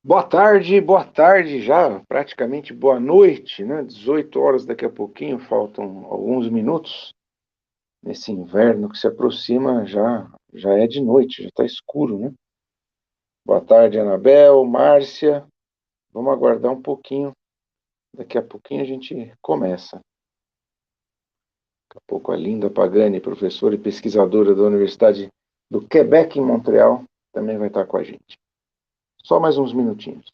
Boa tarde já, praticamente boa noite, né? 18 horas daqui a pouquinho, faltam alguns minutos. Nesse inverno que se aproxima, já é de noite, já está escuro, né? Boa tarde, Anabel, Márcia. Vamos aguardar um pouquinho. Daqui a pouquinho a gente começa. Daqui a pouco a linda Pagani, professora e pesquisadora da Universidade do Quebec, em Montreal, também vai estar com a gente. Só mais uns minutinhos.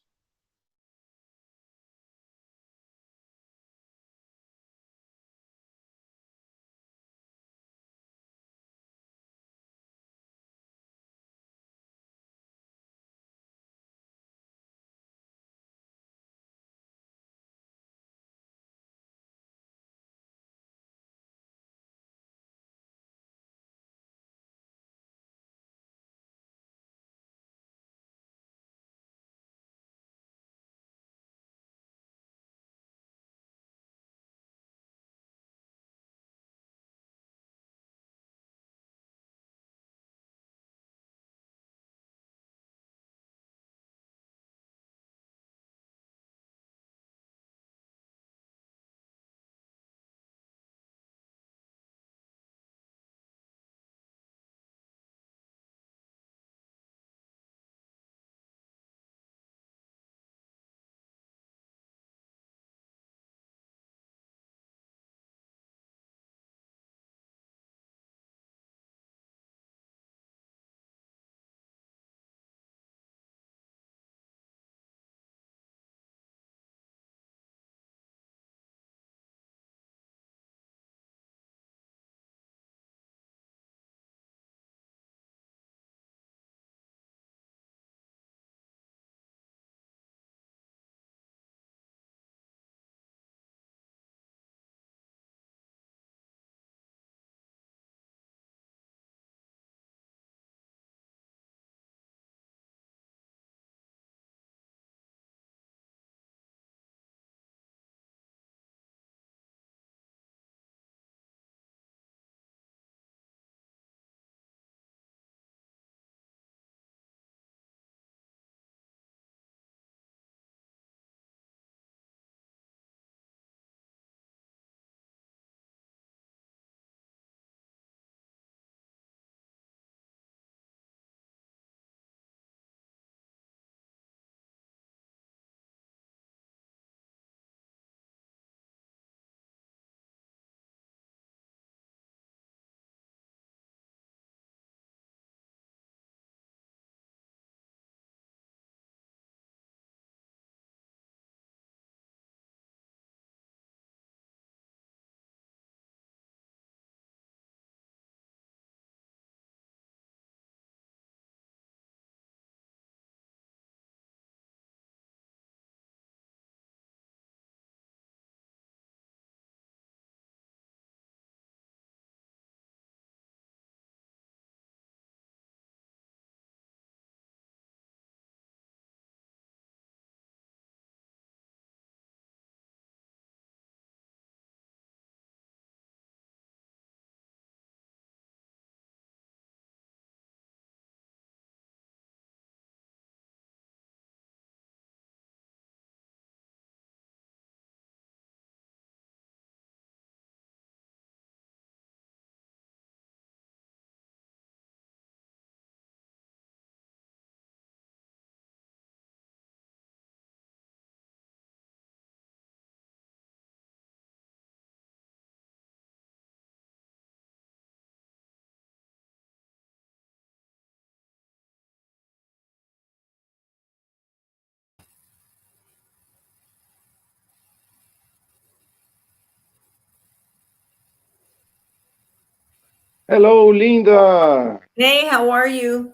Hello, Linda. Hey, how are you?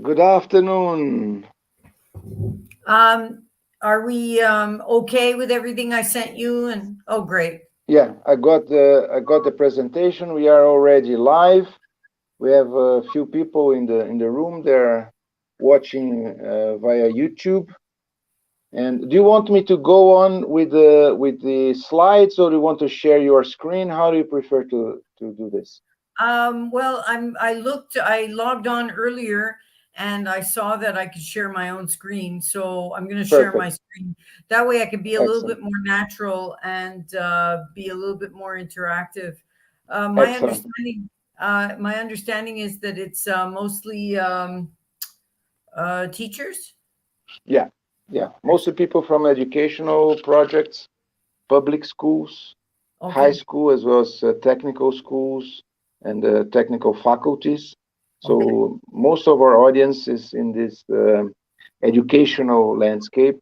Good afternoon. Are we okay with everything I sent you? And oh, great. Yeah, I got the presentation. We are already live. We have a few people in the room. They're watching via YouTube. And do you want me to go on with the slides, or do you want to share your screen? How do you prefer to do this? Well, I logged on earlier, and I saw that I could share my own screen. So I'm going to share my Perfect. screen. That way I could be a little Excellent. bit more natural and be a little bit more interactive. Excellent. My understanding is that it's mostly teachers. Yeah. Yeah. Mostly people from educational projects, public schools, high Okay. school, as well as technical schools and technical faculties. Okay. So most of our audience is in this educational landscape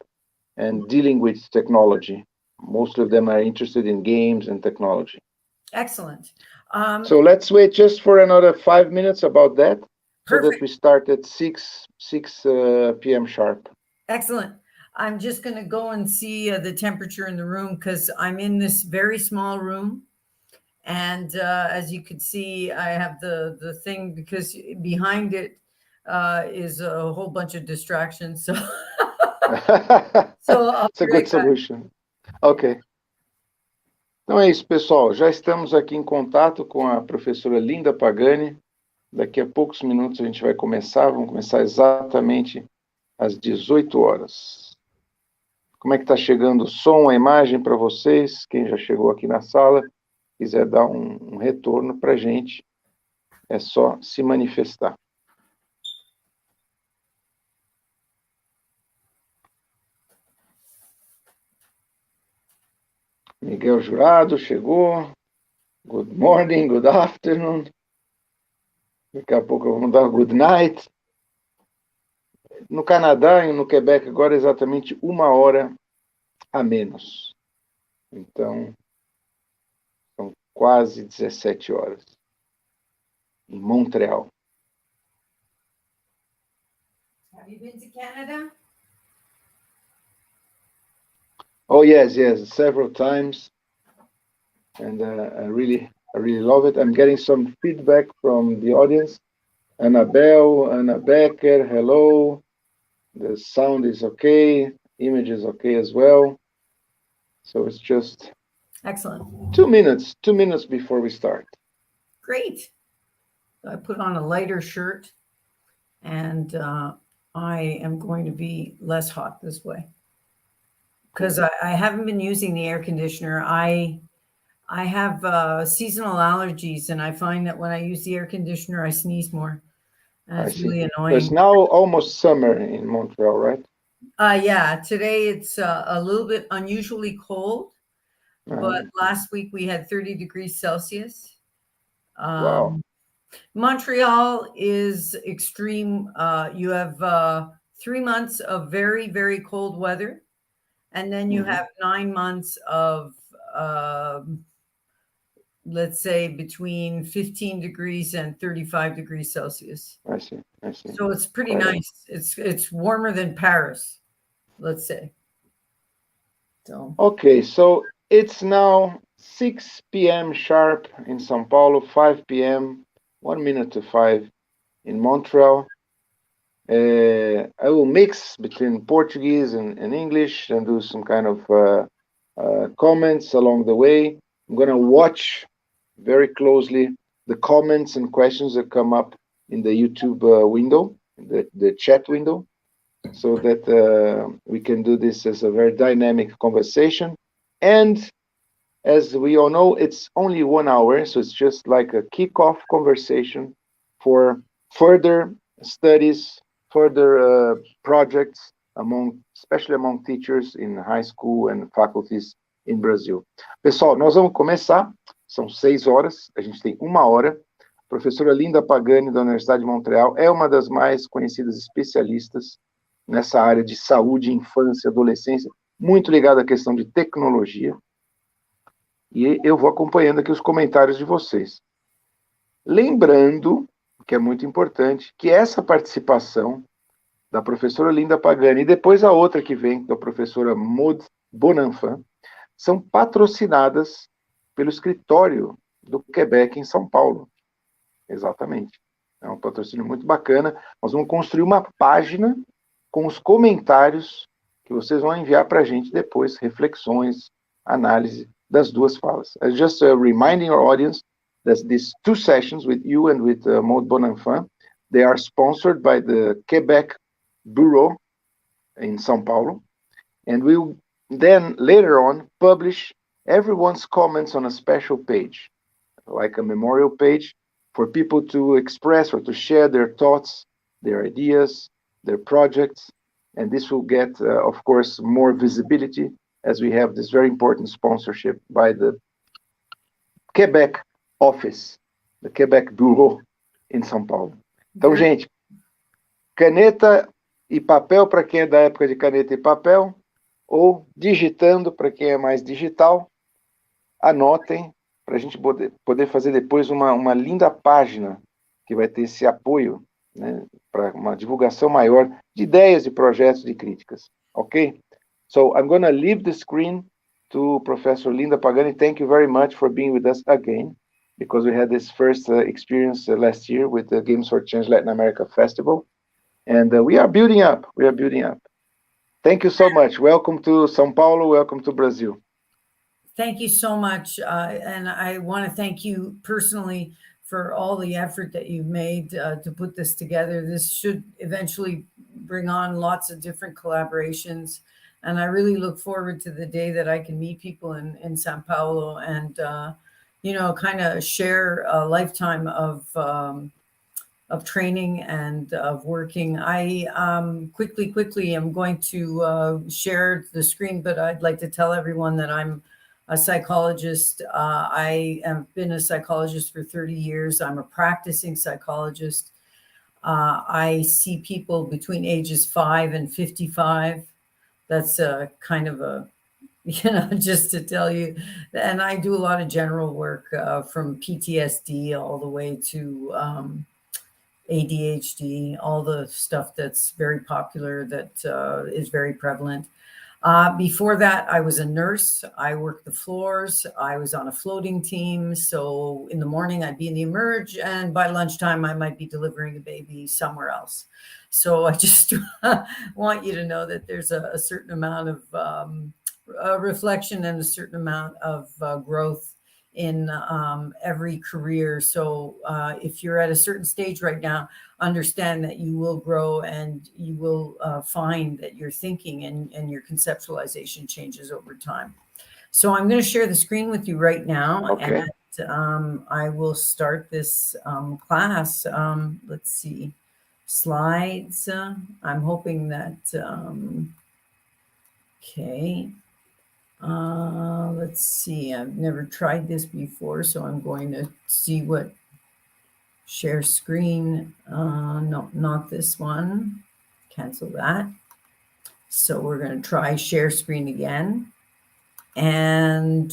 and dealing with technology. Most of them are interested in games and technology. Excellent. So let's wait just for another 5 minutes about that, so that Perfect. we start at 6 p.m. sharp. Excellent. I'm just going to go and see the temperature in the room because I'm in this very small room. And as you can see, I have the thing because behind it is a whole bunch of distractions. So, so I'll It's a be good right back. solution. Ok. Então é isso, pessoal. Já estamos aqui em contato com a professora Linda Pagani. Daqui a poucos minutos a gente vai começar. Vamos começar exatamente às 18 horas. Como é que está chegando o som, a imagem para vocês? Quem já chegou aqui na sala, quiser dar um retorno para a gente, é só se manifestar. Miguel Jurado chegou. Good morning, good afternoon. Daqui a pouco vamos dar good night. No Canadá e no Quebec agora é exatamente 1 hora a menos. Então, são quase 17 horas. Em Montreal. Have you been to Canada? Oh, yes, several times. And I really love it. I'm getting some feedback from the audience. Annabelle, Anna Becker, hello. The sound is okay. Image is okay as well. So it's just Excellent. 2 minutes before we start. Great. I put on a lighter shirt and I am going to be less hot this way because I haven't been using the air conditioner. I have seasonal allergies, and I find that when I use the air conditioner, I sneeze more. And it's really annoying. It's now almost summer in Montreal, right? Yeah, today it's a little bit unusually cold, but last week we had 30 degrees Celsius. Wow. Montreal is extreme. You have 3 months of very, very cold weather, and then you have 9 months of let's say between 15 degrees and 35 degrees Celsius. I see. So it's pretty nice. It's warmer than Paris, let's say. So. Okay, so it's now 6 p.m. sharp in São Paulo, 5 p.m., 1 minute to 5 in Montreal. I will mix between Portuguese and English and do some kind of comments along the way. I'm going to watch very closely the comments and questions that come up in the YouTube window, the chat window, so that we can do this as a very dynamic conversation. And as we all know, it's only 1 hour, so it's just like a kickoff conversation for further studies, further projects, especially among teachers in high school and faculties in Brazil. Pessoal, nós vamos começar, são 6 horas, a gente tem 1 hora. A professora Linda Pagani, da Universidade de Montreal, é uma das mais conhecidas especialistas nessa área de saúde, infância, adolescência, muito ligada à questão de tecnologia. E eu vou acompanhando aqui os comentários de vocês. Lembrando, que é muito importante, que essa participação da professora Linda Pagani e depois a outra que vem, da professora Maud Bonanfant, são patrocinadas pelo escritório do Quebec em São Paulo. Exatamente. É um patrocínio muito bacana. Nós vamos construir uma página com os comentários que vocês vão enviar para a gente depois, reflexões, análise das duas falas. Just reminding our audience that these 2 sessions with you and with Maud Bonanfant They are sponsored by the Quebec Bureau in São Paulo, and we'll then later on publish everyone's comments on a special page, like a memorial page for people to express or to share their thoughts, their ideas, their projects. And this will get, of course, more visibility as we have this very important sponsorship by the Quebec office, the Quebec Bureau em São Paulo. Então, gente, caneta e papel para quem é da época de caneta e papel, ou digitando para quem é mais digital. Anotem para a gente poder fazer depois uma linda página que vai ter esse apoio, né, para uma divulgação maior de ideias, de projetos, de críticas. Ok? So I'm going to leave the screen to Professor Linda Pagani. Thank you very much for being with us again, because we had this first experience last year with the Games for Change Latin America Festival. And we are building up. We are building up. Thank you so much. Welcome to São Paulo. Welcome to Brazil. Thank you so much. And I want to thank you personally for all the effort that you've made to put this together. This should eventually bring on lots of different collaborations. And I really look forward to the day that I can meet people in São Paulo and, kind of share a lifetime of training and of working. I quickly am going to share the screen, but I'd like to tell everyone that I'm a psychologist. I have been a psychologist for 30 years. I'm a practicing psychologist. I see people between ages 5 and 55. That's kind of a, just to tell you. And I do a lot of general work from PTSD all the way to ADHD, all the stuff that's very popular, that is very prevalent. Before that, I was a nurse. I worked the floors. I was on a floating team. So in the morning, I'd be in the emerge, and by lunchtime, I might be delivering a baby somewhere else. So I just want you to know that there's a certain amount of reflection and a certain amount of growth in every career. So if you're at a certain stage right now, understand that you will grow and you will find that your thinking and your conceptualization changes over time. So I'm going to share the screen with you right now. Okay. And I will start this class. Let's see, slides. I'm hoping that, okay. Let's see, I've never tried this before, so I'm going to see what share screen. No, not this one. Cancel that. So we're going to try share screen again. And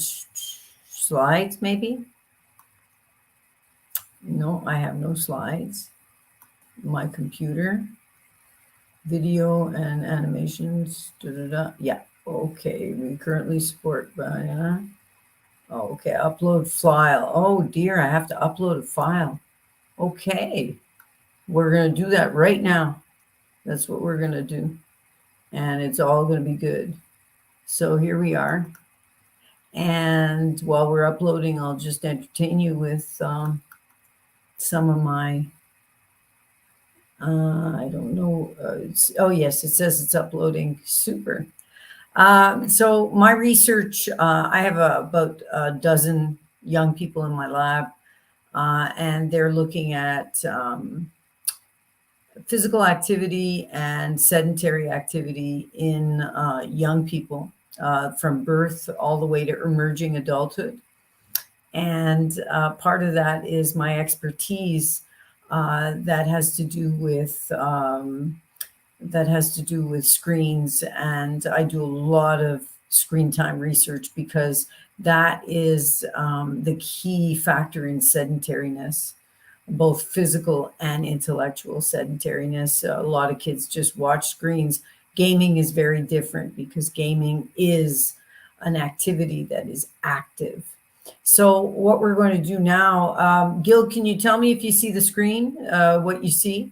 slides, maybe? No, I have no slides. My computer. Video and animations. Yeah. Okay, we currently support, okay, upload file. Oh dear, I have to upload a file. Okay, we're going to do that right now. That's what we're going to do. And it's all going to be good. So here we are. And while we're uploading, I'll just entertain you with some of my, I don't know. Oh yes, it says it's uploading. Super. So my research, I have about a dozen young people in my lab, and they're looking at physical activity and sedentary activity in young people from birth all the way to emerging adulthood. And part of that is my expertise that has to do with screens, and I do a lot of screen time research because that is the key factor in sedentariness, both physical and intellectual sedentariness. A lot of kids just watch screens. Gaming is very different because gaming is an activity that is active. So what we're going to do now, Gil, can you tell me if you see the screen, what you see?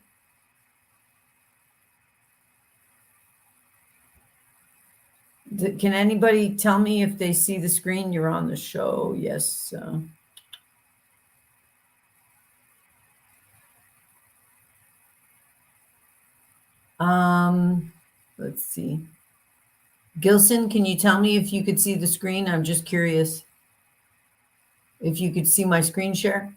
Can anybody tell me if they see the screen? You're on the show. Yes. Let's see. Gilson, can you tell me if you could see the screen? I'm just curious if you could see my screen share.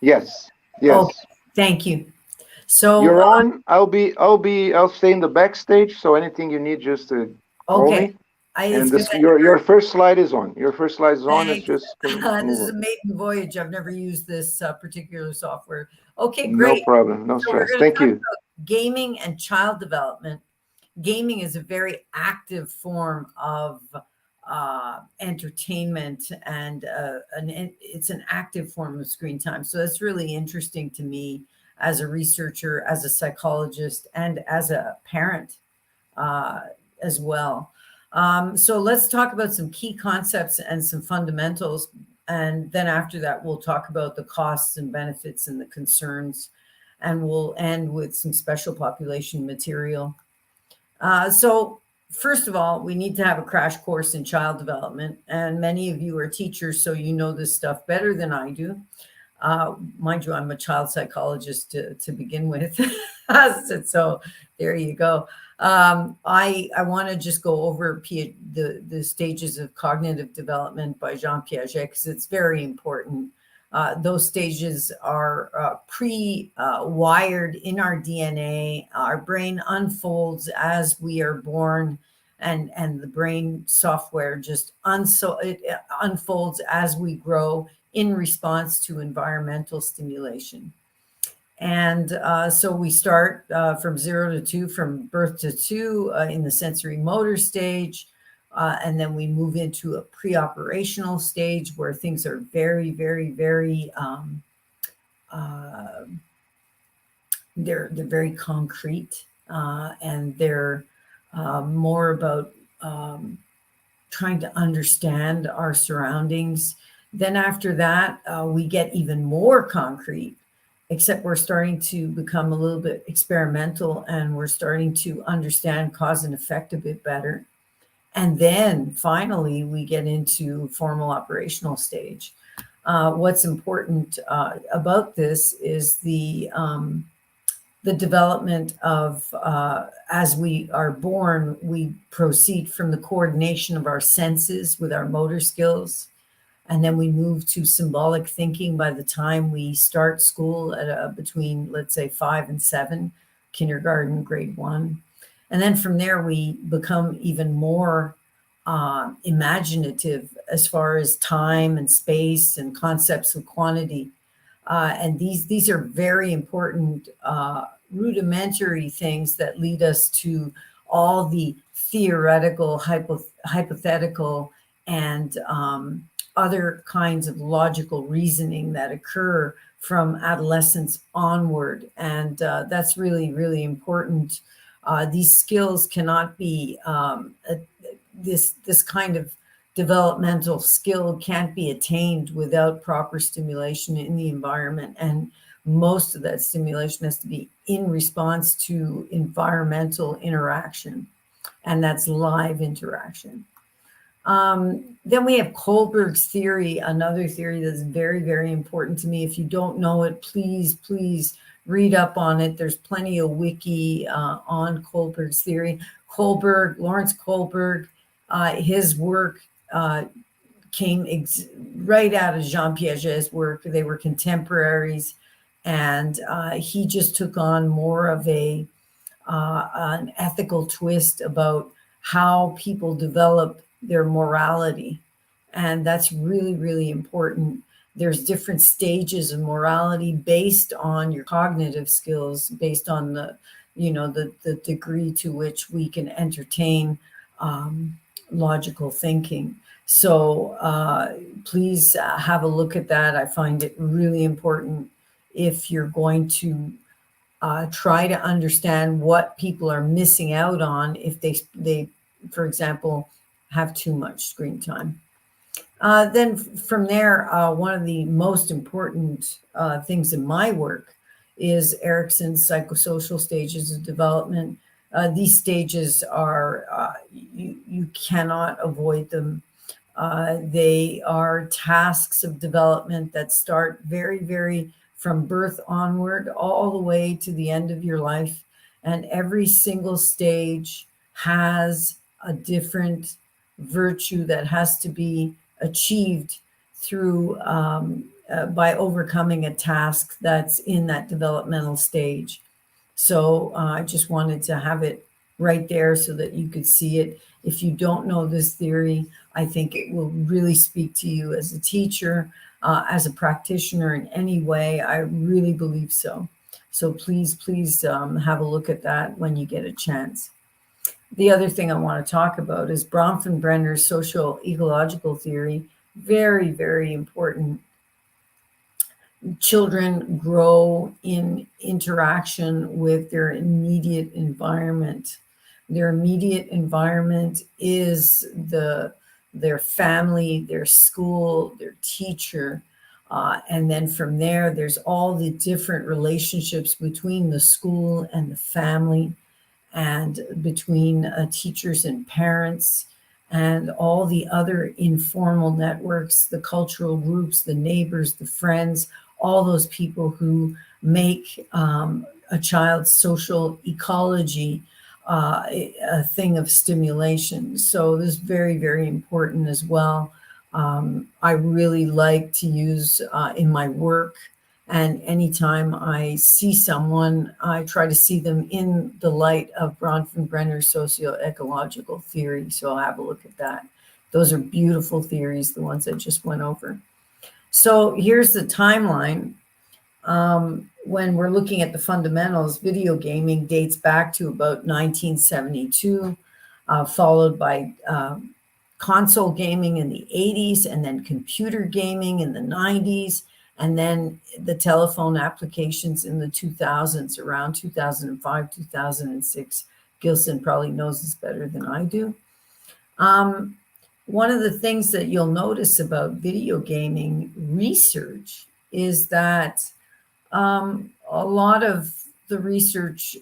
Yes. Oh, Yes. thank you. So, You're on. I'll stay in the backstage. So anything you need, just call okay. me. It's And because this, your first slide is on. Your first slide is on. It's thanks. just This move is a on. maiden voyage. I've never used this particular software. Okay, No great. problem. No So we're stress. going to Thank talk you. about gaming and child development. Gaming is a very active form of entertainment, and it's an active form of screen time. So that's really interesting to me as a researcher, as a psychologist, and as a parent uh, as well. So let's talk about some key concepts and some fundamentals. And then after that, we'll talk about the costs and benefits and the concerns. And we'll end with some special population material. So first of all, we need to have a crash course in child development. And many of you are teachers, so you know this stuff better than I do. Mind you, I'm a child psychologist to begin with. So there you go. I want to just go over the stages of cognitive development by Jean Piaget, because it's very important. Those stages are pre-wired in our DNA. Our brain unfolds as we are born, and the brain software just it unfolds as we grow in response to environmental stimulation. And so we start from 0 to 2, from birth to 2 in the sensory motor stage. And then we move into a pre-operational stage where things are very, very, very, they're very concrete, and they're more about trying to understand our surroundings. Then after that, we get even more concrete, except we're starting to become a little bit experimental, and we're starting to understand cause and effect a bit better. And then finally, we get into formal operational stage. What's important about this is the development of, as we are born, we proceed from the coordination of our senses with our motor skills. And then we move to symbolic thinking by the time we start school at between, let's say, 5 and 7, kindergarten, grade 1. And then from there, we become even more imaginative as far as time and space and concepts of quantity. And these are very important rudimentary things that lead us to all the theoretical, hypothetical, and other kinds of logical reasoning that occur from adolescence onward. And that's really, really important. These skills cannot be, this kind of developmental skill can't be attained without proper stimulation in the environment. And most of that stimulation has to be in response to environmental interaction, and that's live interaction. Then we have Kohlberg's theory, another theory that's very, very important to me. If you don't know it, please read up on it. There's plenty of wiki on Kohlberg's theory. Lawrence Kohlberg, his work came right out of Jean Piaget's work. They were contemporaries, and he just took on more of an ethical twist about how people develop their morality. And that's really, really important. There's different stages of morality based on your cognitive skills, based on the degree to which we can entertain logical thinking. So please have a look at that. I find it really important if you're going to try to understand what people are missing out on if they, for example, have too much screen time. Then from there, one of the most important things in my work is Erikson's psychosocial stages of development. These stages are, you cannot avoid them. They are tasks of development that start very, very from birth onward, all the way to the end of your life. And every single stage has a different virtue that has to be achieved through by overcoming a task that's in that developmental stage. So I just wanted to have it right there so that you could see it. If you don't know this theory, I think it will really speak to you as a teacher, as a practitioner in any way. I really believe so. So please have a look at that when you get a chance. The other thing I want to talk about is Bronfenbrenner's social ecological theory. Very, very important. Children grow in interaction with their immediate environment. Their immediate environment is their family, their school, their teacher. And then from there, there's all the different relationships between the school and the family, and between teachers and parents, and all the other informal networks, the cultural groups, the neighbors, the friends, all those people who make a child's social ecology a thing of stimulation. So this is very, very important as well. I really like to use in my work, and anytime I see someone, I try to see them in the light of Bronfenbrenner's socio-ecological theory. So I'll have a look at that. Those are beautiful theories, the ones I just went over. So here's the timeline. When we're looking at the fundamentals, video gaming dates back to about 1972, followed by console gaming in the 80s, and then computer gaming in the 90s, and then the telephone applications in the 2000s, around 2005, 2006. Gilson probably knows this better than I do. One of the things that you'll notice about video gaming research is that a lot of the research,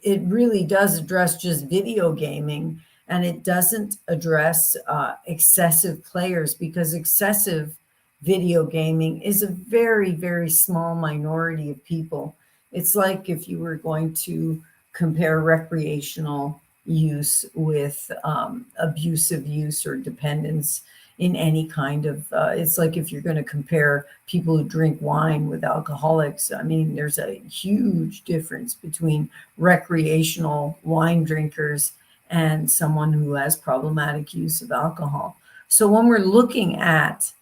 it really does address just video gaming, and it doesn't address excessive players, because excessive video gaming is a very, very small minority of people. It's like if you were going to compare recreational use with abusive use or dependence in any kind of, it's like if you're going to compare people who drink wine with alcoholics. I mean, there's a huge difference between recreational wine drinkers and someone who has problematic use of alcohol. So when we're looking at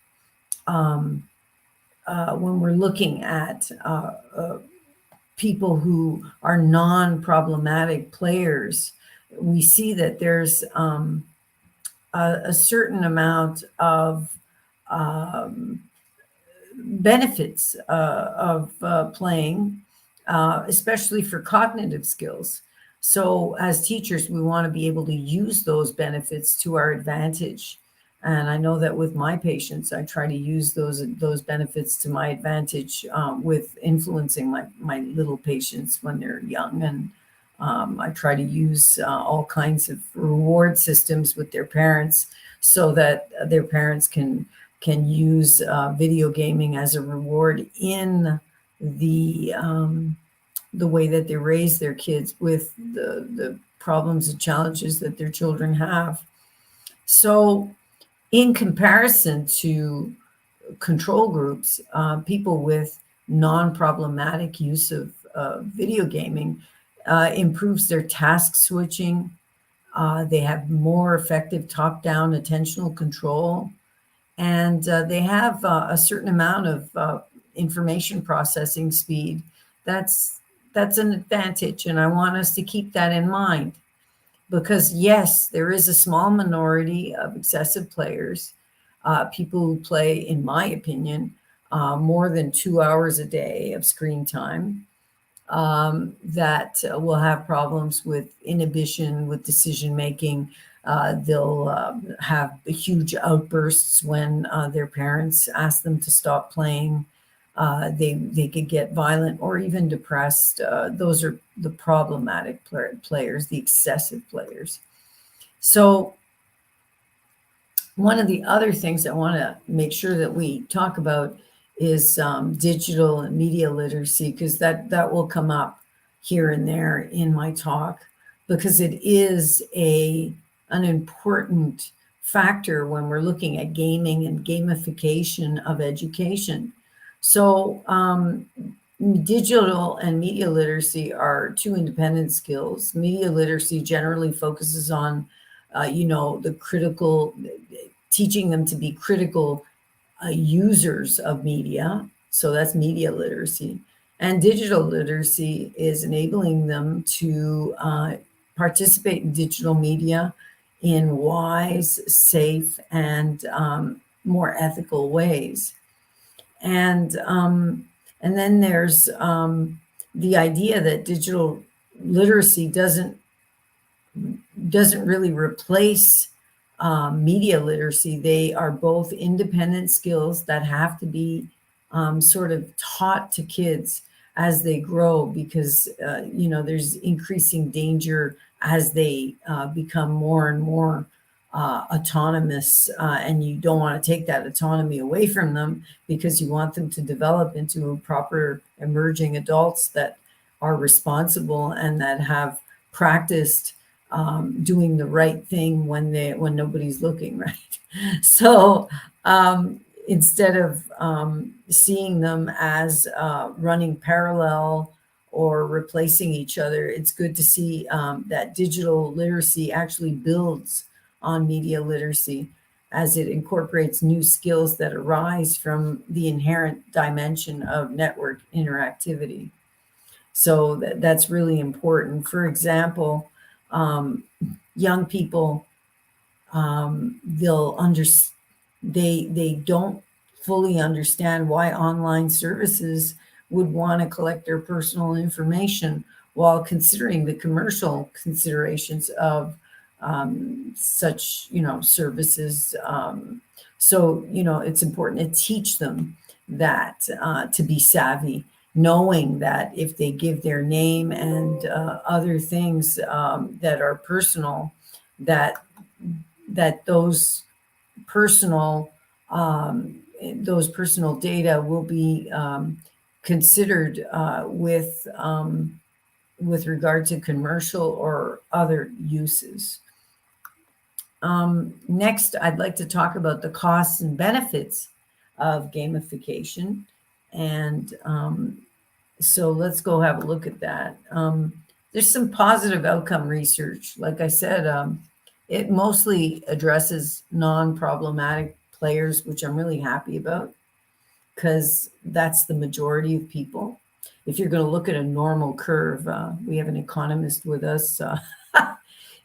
people who are non-problematic players, we see that there's a certain amount of benefits of playing, especially for cognitive skills. So as teachers, we want to be able to use those benefits to our advantage. And I know that with my patients, I try to use those benefits to my advantage with influencing my little patients when they're young. And I try to use all kinds of reward systems with their parents, so that their parents can use video gaming as a reward in the way that they raise their kids with the problems and challenges that their children have. So in comparison to control groups, people with non-problematic use of video gaming improves their task switching. They have more effective top-down attentional control, and they have a certain amount of information processing speed. That's an advantage, and I want us to keep that in mind. Because yes, there is a small minority of excessive players, people who play, in my opinion, more than 2 hours a day of screen time, that will have problems with inhibition, with decision making. They'll have huge outbursts when their parents ask them to stop playing. They could get violent or even depressed. Those are the problematic players, the excessive players. So one of the other things I want to make sure that we talk about is digital and media literacy, because that will come up here and there in my talk, because it is an important factor when we're looking at gaming and gamification of education. So digital and media literacy are two independent skills. Media literacy generally focuses on, the critical, teaching them to be critical users of media. So that's media literacy. And digital literacy is enabling them to participate in digital media in wise, safe, and more ethical ways. And then there's the idea that digital literacy doesn't really replace media literacy. They are both independent skills that have to be sort of taught to kids as they grow, because there's increasing danger as they become more and more autonomous, and you don't want to take that autonomy away from them, because you want them to develop into proper emerging adults that are responsible and that have practiced doing the right thing when nobody's looking, right? So instead of seeing them as running parallel or replacing each other, it's good to see that digital literacy actually builds on media literacy, as it incorporates new skills that arise from the inherent dimension of network interactivity. So that's really important. For example, young people, they don't fully understand why online services would want to collect their personal information while considering the commercial considerations of such services. So it's important to teach them that, to be savvy, knowing that if they give their name and other things that are personal, that those personal data will be considered with regard to commercial or other uses. Next, I'd like to talk about the costs and benefits of gamification. And so let's go have a look at that. There's some positive outcome research. Like I said, it mostly addresses non-problematic players, which I'm really happy about, because that's the majority of people. If you're going to look at a normal curve, we have an economist with us.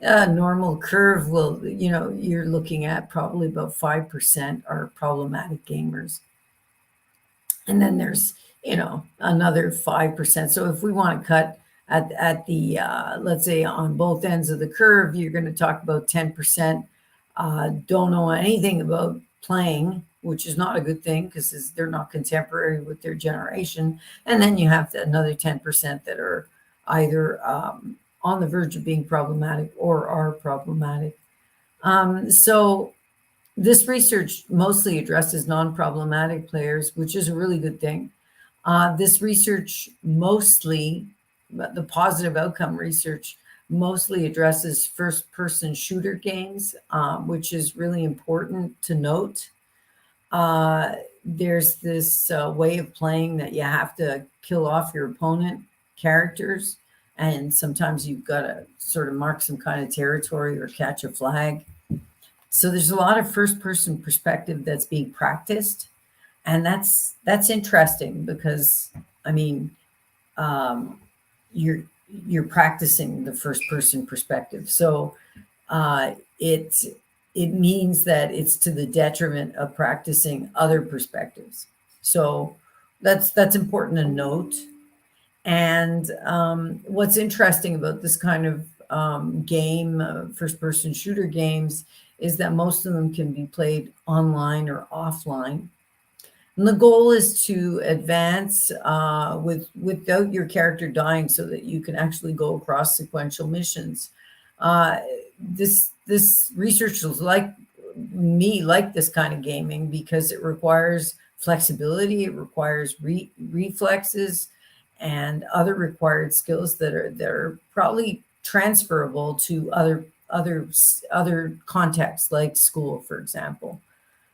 A normal curve will, you're looking at probably about 5% are problematic gamers. And then there's, another 5%. So if we want to cut at the, let's say on both ends of the curve, you're going to talk about 10% don't know anything about playing, which is not a good thing because they're not contemporary with their generation. And then you have another 10% that are either on the verge of being problematic or are problematic. So this research mostly addresses non-problematic players, which is a really good thing. This research mostly, the positive outcome research, mostly addresses first-person shooter games, which is really important to note. There's this way of playing that you have to kill off your opponent characters, and sometimes you've got to sort of mark some kind of territory or catch a flag. So there's a lot of first-person perspective that's being practiced, and that's interesting because, I mean, you're practicing the first-person perspective. So it means that it's to the detriment of practicing other perspectives. So that's important to note. And what's interesting about this kind of game, first-person shooter games, is that most of them can be played online or offline. And the goal is to advance without your character dying so that you can actually go across sequential missions. This research me like this kind of gaming because it requires flexibility, it requires reflexes and other required skills that are probably transferable to other contexts like school, for example.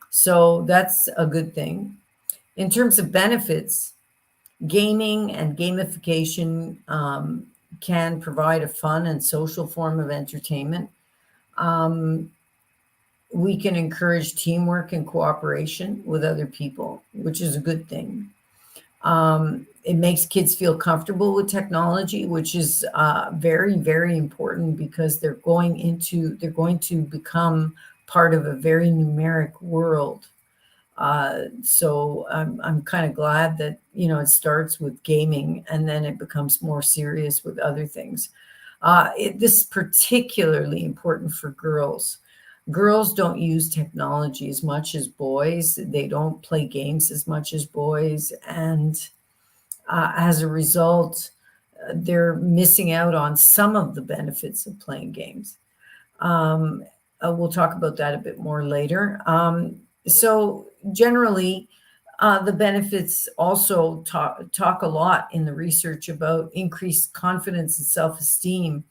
So that's a good thing. In terms of benefits, gaming and gamification can provide a fun and social form of entertainment. We can encourage teamwork and cooperation with other people, which is a good thing. It makes kids feel comfortable with technology, which is very, very important because they're going to become part of a very numeric world. So I'm kind of glad that, it starts with gaming and then it becomes more serious with other things. This is particularly important for girls. Girls don't use technology as much as boys. They don't play games as much as boys. And as a result, they're missing out on some of the benefits of playing games. We'll talk about that a bit more later. So generally, the benefits also talk a lot in the research about increased confidence and self-esteem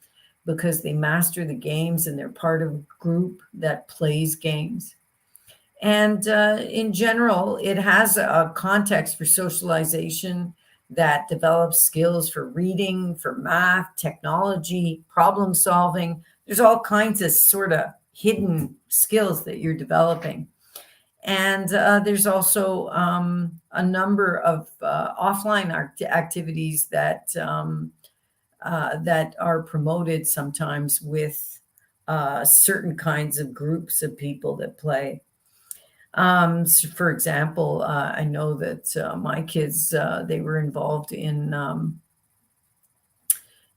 because they master the games and they're part of a group that plays games. And in general, it has a context for socialization that develops skills for reading, for math, technology, problem solving. There's all kinds of sort of hidden skills that you're developing. And there's also a number of offline activities that are promoted sometimes with certain kinds of groups of people that play. So for example, I know that my kids, they were involved in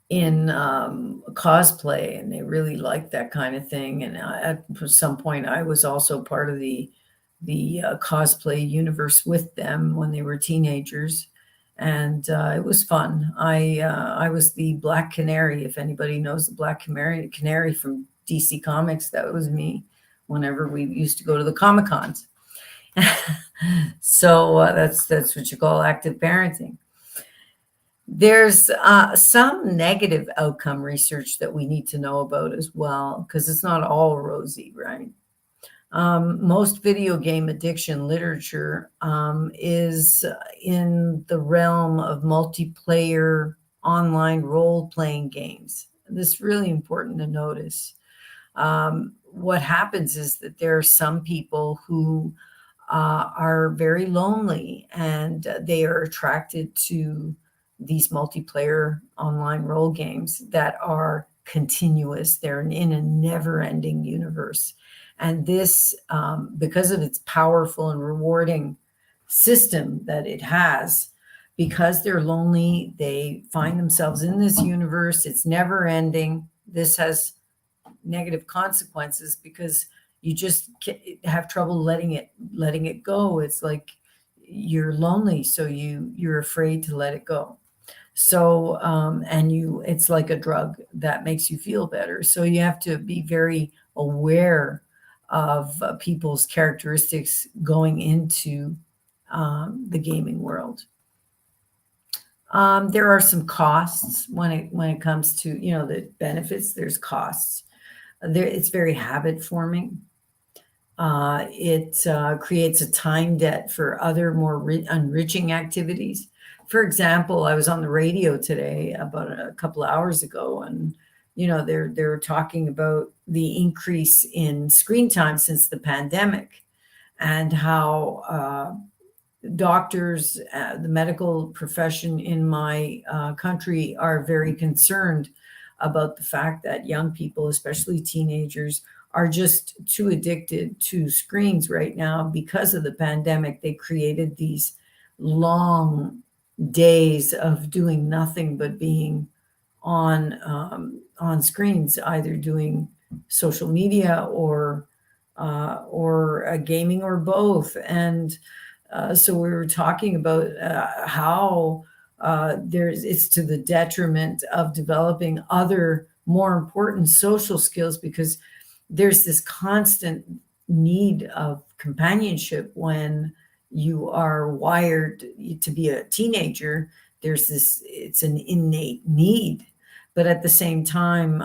cosplay, and they really liked that kind of thing. And at some point, I was also part of the cosplay universe with them when they were teenagers, and it was fun. I was the Black Canary. If anybody knows the Black Canary from DC Comics, that was me whenever we used to go to the Comic Cons. So that's what you call active parenting. There's some negative outcome research that we need to know about as well, because it's not all rosy, right? Most video game addiction literature is in the realm of multiplayer online role-playing games. This is really important to notice. What happens is that there are some people who are very lonely and they are attracted to these multiplayer online role games that are continuous. They're in a never-ending universe. And this, because of its powerful and rewarding system that it has, because they're lonely, they find themselves in this universe. It's never ending. This has negative consequences because you just have trouble letting it go. It's like you're lonely, so you're afraid to let it go. So, it's like a drug that makes you feel better. So you have to be very aware of people's characteristics going into the gaming world. There are some costs when it comes to the benefits. There's costs. It's very habit forming. It creates a time debt for other more enriching activities. For example, I was on the radio today about a couple of hours ago, and they're talking about the increase in screen time since the pandemic, and how doctors, the medical profession in my country, are very concerned about the fact that young people, especially teenagers, are just too addicted to screens right now because of the pandemic. They created these long days of doing nothing but being on screens, either doing social media or gaming or both. And so we were talking about how it's to the detriment of developing other more important social skills, because there's this constant need of companionship when you are wired to be a teenager. It's an innate need. But at the same time,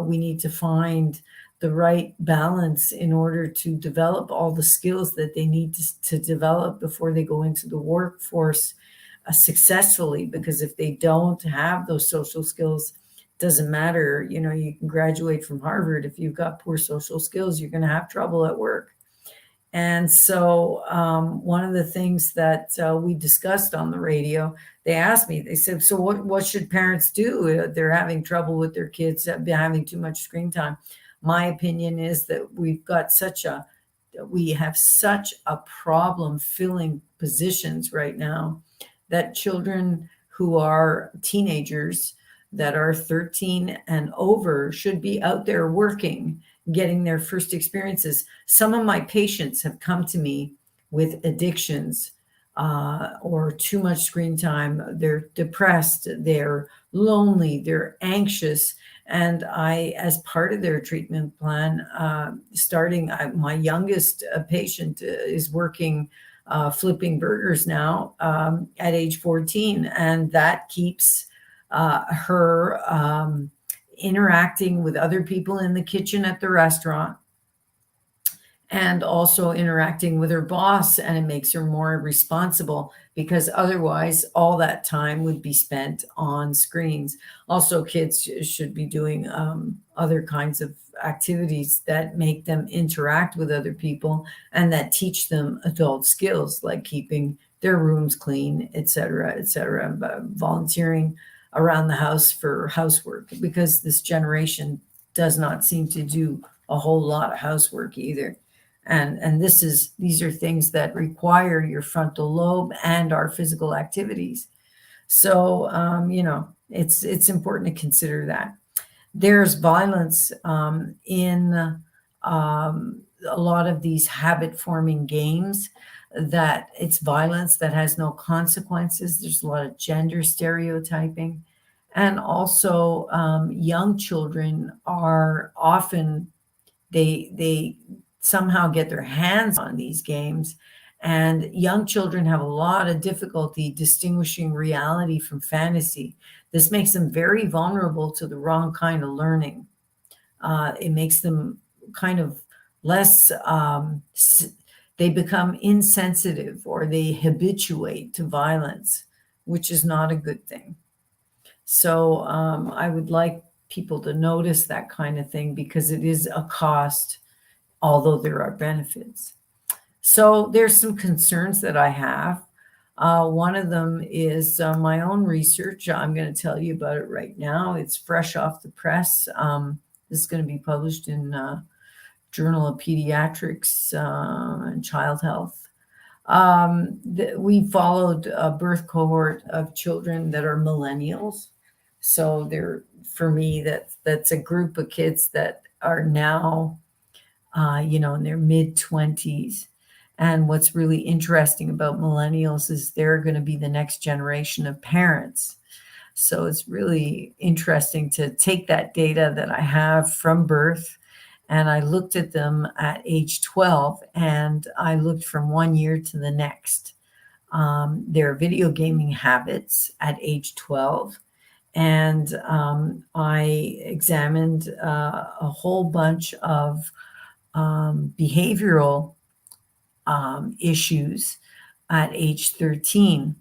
we need to find the right balance in order to develop all the skills that they need to develop before they go into the workforce successfully. Because if they don't have those social skills, doesn't matter. You know, you can graduate from Harvard. If you've got poor social skills, you're going to have trouble at work. And so one of the things that we discussed on the radio, they asked me, they said, so what should parents do? They're having trouble with their kids having too much screen time. My opinion is that we have such a problem filling positions right now that children who are teenagers that are 13 and over should be out there working, getting their first experiences. Some of my patients have come to me with addictions or too much screen time. They're depressed, they're lonely, they're anxious. And I, as part of their treatment plan, my youngest patient is working flipping burgers now at age 14. And that keeps her interacting with other people in the kitchen at the restaurant, and also interacting with her boss, and it makes her more responsible, because otherwise all that time would be spent on screens. Also, kids should be doing other kinds of activities that make them interact with other people and that teach them adult skills, like keeping their rooms clean, etc., volunteering around the house for housework, because this generation does not seem to do a whole lot of housework either. And these are things that require your frontal lobe and our physical activities. So it's important to consider that. There's violence in a lot of these habit forming games, that it's violence that has no consequences. There's a lot of gender stereotyping. And also young children are often, they somehow get their hands on these games. And young children have a lot of difficulty distinguishing reality from fantasy. This makes them very vulnerable to the wrong kind of learning. It makes them kind of less, they become insensitive, or they habituate to violence, which is not a good thing. So I would like people to notice that kind of thing, because it is a cost, although there are benefits. So there's some concerns that I have. One of them is my own research. I'm going to tell you about it right now. It's fresh off the press. This is going to be published in Journal of Pediatrics and Child Health. We followed a birth cohort of children that are millennials. So they're, for me, that's a group of kids that are now, in their mid-20s. And what's really interesting about millennials is they're going to be the next generation of parents. So it's really interesting to take that data that I have from birth, and I looked at them at age 12, and I looked from 1 year to the next. Their video gaming habits at age 12. And I examined a whole bunch of behavioral issues at age 13.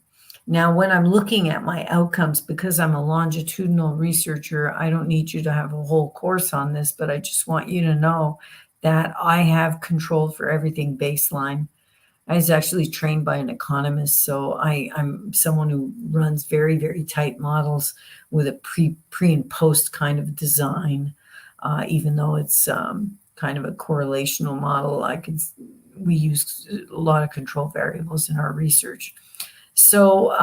Now, when I'm looking at my outcomes, because I'm a longitudinal researcher, I don't need you to have a whole course on this, but I just want you to know that I have control for everything baseline. I was actually trained by an economist, so I'm someone who runs very, very tight models with a pre and post kind of design, even though it's kind of a correlational model. We use a lot of control variables in our research. So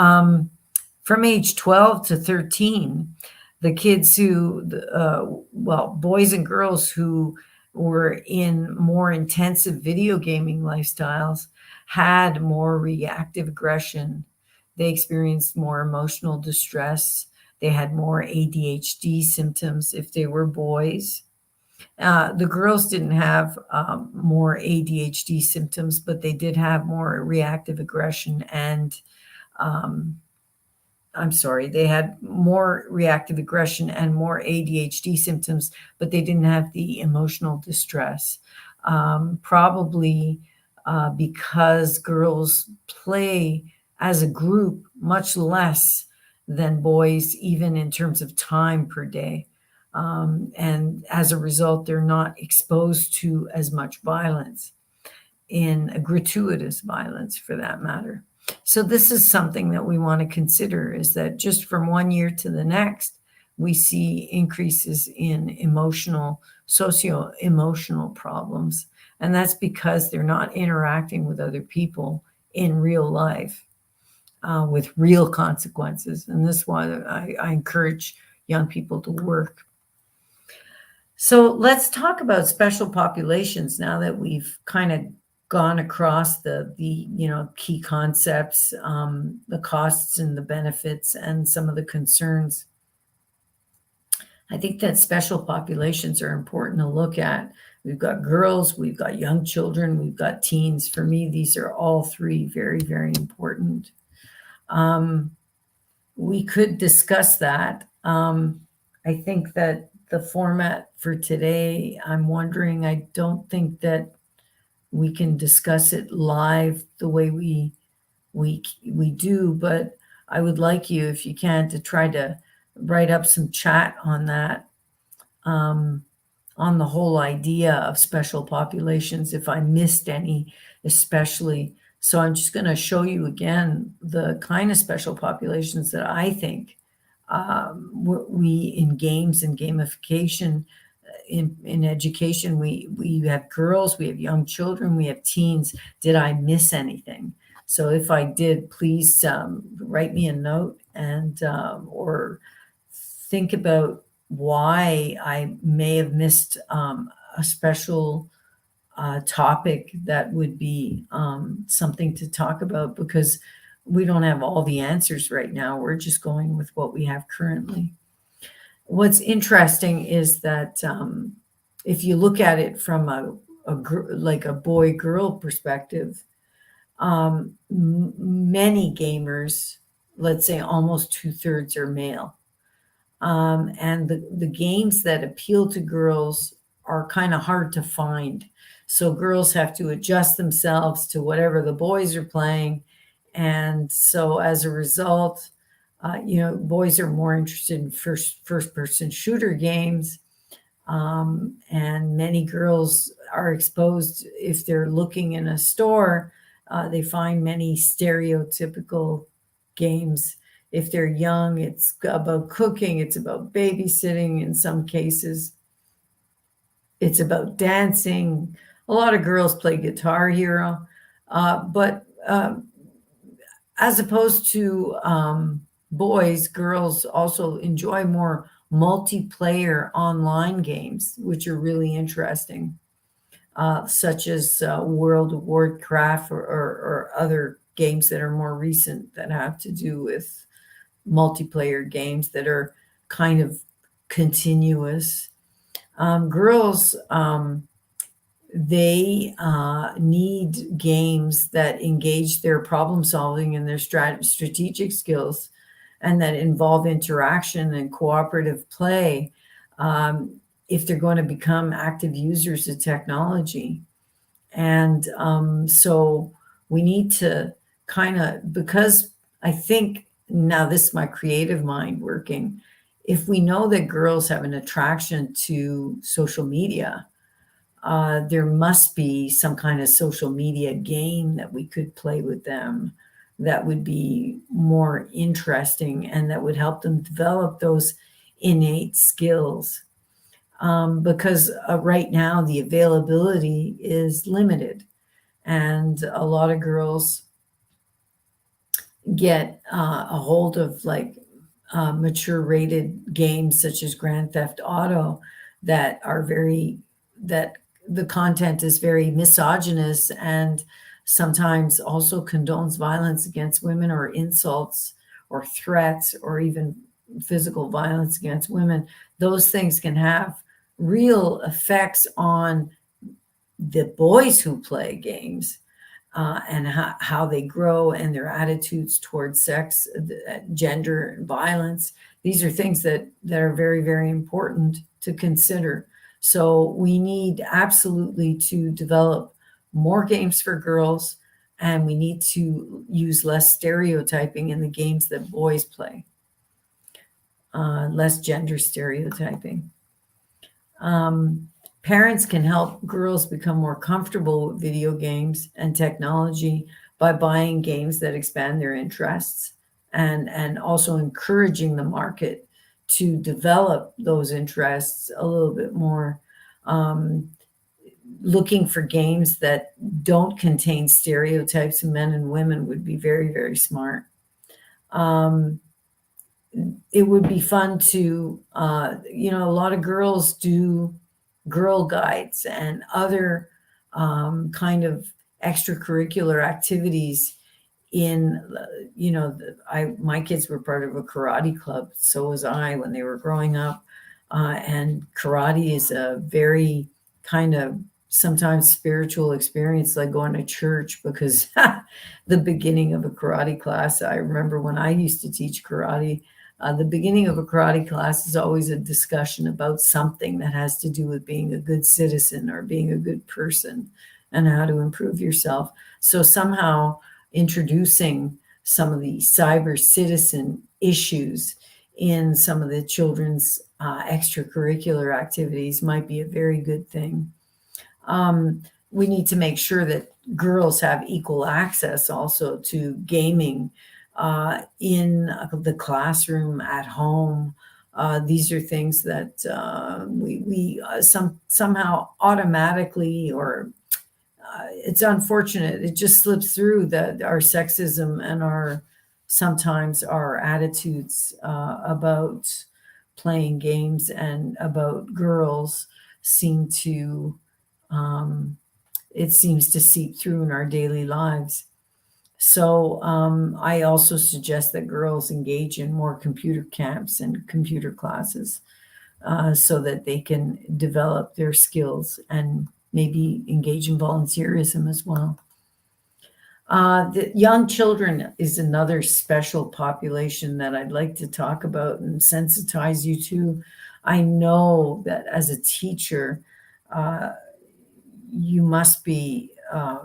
from age 12 to 13, the kids who, boys and girls who were in more intensive video gaming lifestyles had more reactive aggression. They experienced more emotional distress. They had more ADHD symptoms if they were boys. The girls didn't have more ADHD symptoms, but they did have more reactive aggression and they had more reactive aggression and more ADHD symptoms, but they didn't have the emotional distress. Probably because girls play as a group much less than boys, even in terms of time per day. And as a result, they're not exposed to as much violence, in gratuitous violence for that matter. So this is something that we want to consider, is that just from one year to the next, we see increases in socio-emotional problems. And that's because they're not interacting with other people in real life with real consequences. And this is why I encourage young people to work. So let's talk about special populations now that we've kind of gone across the key concepts, the costs and the benefits, and some of the concerns. I think that special populations are important to look at. We've got girls, we've got young children, we've got teens. For me, these are all three very, very important. We could discuss that. I think that the format for today, I'm wondering, I don't think that we can discuss it live the way we do, but I would like you, if you can, to try to write up some chat on that, on the whole idea of special populations, if I missed any especially. So I'm just going to show you again the kind of special populations that I think we in games and gamification, in education, we have girls, we have young children, we have teens. Did I miss anything? So if I did, please write me a note and or think about why I may have missed a special topic that would be something to talk about, because we don't have all the answers right now. We're just going with what we have currently. What's interesting is that if you look at it from like a boy-girl perspective, many gamers, let's say almost 2/3 are male. And the games that appeal to girls are kind of hard to find. So girls have to adjust themselves to whatever the boys are playing. And so as a result, boys are more interested in first person shooter games. And many girls are exposed, if they're looking in a store, they find many stereotypical games. If they're young, it's about cooking, it's about babysitting in some cases. It's about dancing. A lot of girls play Guitar Hero. But as opposed to boys, girls also enjoy more multiplayer online games, which are really interesting, such as World of Warcraft or other games that are more recent that have to do with multiplayer games that are kind of continuous. Girls, they need games that engage their problem solving and their strategic skills, and that involve interaction and cooperative play, if they're going to become active users of technology. And so we need to kind of, because I think, now this is my creative mind working, if we know that girls have an attraction to social media, there must be some kind of social media game that we could play with them that would be more interesting and that would help them develop those innate skills. Because right now the availability is limited, and a lot of girls get a hold of like mature rated games such as Grand Theft Auto that the content is very misogynist and sometimes also condones violence against women, or insults or threats or even physical violence against women. Those things can have real effects on the boys who play games, and how they grow and their attitudes towards sex, gender, and violence. These are things that are very, very important to consider. So we need absolutely to develop more games for girls, and we need to use less stereotyping in the games that boys play, less gender stereotyping. Parents can help girls become more comfortable with video games and technology by buying games that expand their interests, and also encouraging the market to develop those interests a little bit more. Looking for games that don't contain stereotypes of men and women would be very, very smart. It would be fun to, a lot of girls do girl guides and other kind of extracurricular activities in, my kids were part of a karate club. So was I when they were growing up. And karate is a very kind of sometimes spiritual experience, like going to church, because the beginning of a karate class, I remember when I used to teach karate, the beginning of a karate class is always a discussion about something that has to do with being a good citizen or being a good person and how to improve yourself. So somehow introducing some of the cyber citizen issues in some of the children's extracurricular activities might be a very good thing. We need to make sure that girls have equal access also to gaming in the classroom, at home. These are things that we somehow automatically, or it's unfortunate, it just slips through that our sexism and sometimes our attitudes about playing games and about girls it seems to seep through in our daily lives. So I also suggest that girls engage in more computer camps and computer classes so that they can develop their skills and maybe engage in volunteerism as well. The young children is another special population that I'd like to talk about and sensitize you to. I know that as a teacher, you must be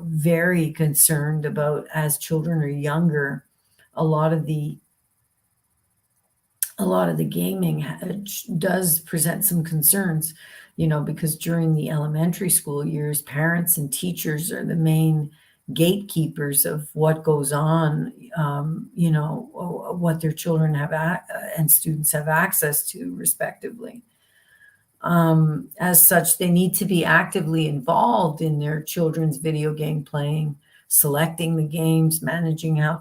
very concerned about, as children are younger, a lot of the gaming does present some concerns, because during the elementary school years, parents and teachers are the main gatekeepers of what goes on, what their children have and students have access to, respectively. As such, they need to be actively involved in their children's video game playing, selecting the games, managing how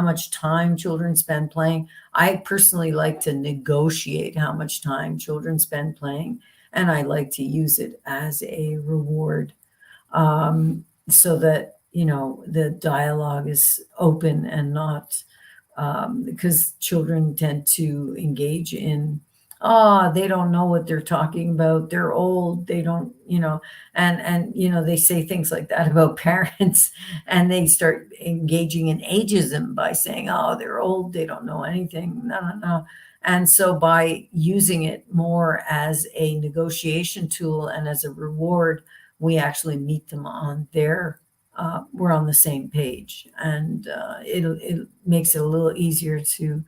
much time children spend playing. I personally like to negotiate how much time children spend playing, and I like to use it as a reward, so that, the dialogue is open and not, because children tend to engage in, they don't know what they're talking about. They're old. They don't, and they say things like that about parents, and they start engaging in ageism by saying, oh, they're old. They don't know anything. No. And so by using it more as a negotiation tool and as a reward, we actually meet them on we're on the same page, and it makes it a little easier to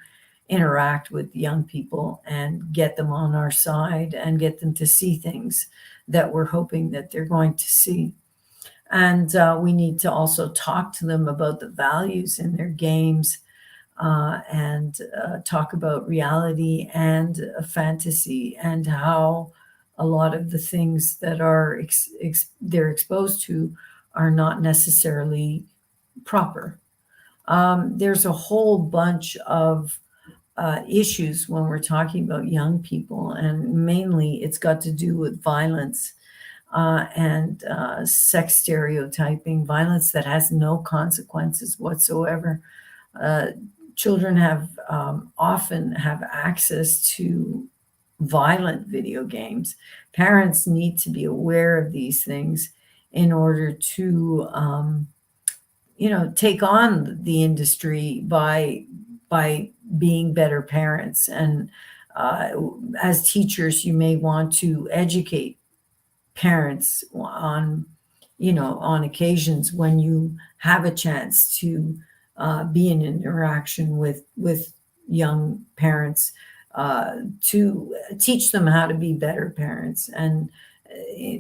interact with young people and get them on our side and get them to see things that we're hoping that they're going to see. And we need to also talk to them about the values in their games, and talk about reality and fantasy, and how a lot of the things that they're exposed to are not necessarily proper. There's a whole bunch of issues when we're talking about young people, and mainly it's got to do with violence and sex stereotyping, violence that has no consequences whatsoever. Children often have access to violent video games. Parents need to be aware of these things in order to, take on the industry by being better parents. And as teachers, you may want to educate parents on, on occasions when you have a chance to be in interaction with young parents, to teach them how to be better parents, and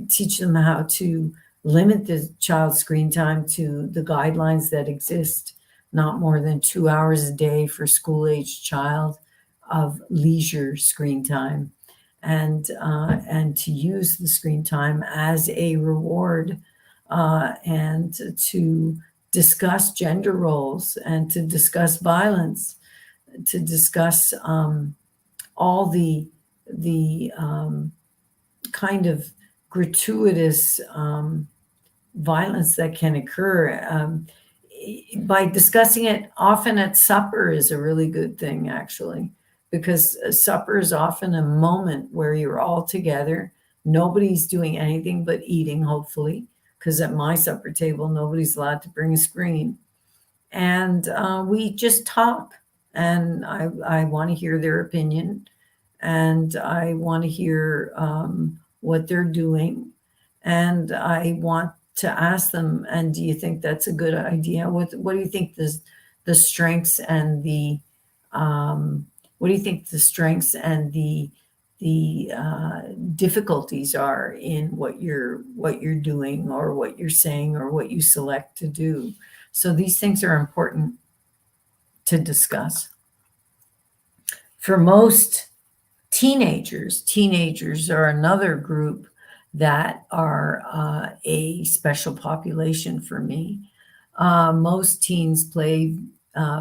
teach them how to limit the child's screen time to the guidelines that exist, not more than 2 hours a day for school-aged child of leisure screen time, and to use the screen time as a reward, and to discuss gender roles, and to discuss violence, to discuss all the kind of gratuitous violence that can occur. By discussing it often at supper is a really good thing, actually, because supper is often a moment where you're all together. Nobody's doing anything but eating, hopefully, because at my supper table, nobody's allowed to bring a screen. And we just talk, and I want to hear their opinion, and I want to hear what they're doing, and I want to ask them, and do you think that's a good idea? What do you think the strengths and the what do you think the strengths and the difficulties are in what you're doing, or what you're saying, or what you select to do? So these things are important to discuss. For most teenagers are another group that are a special population for me. Most teens play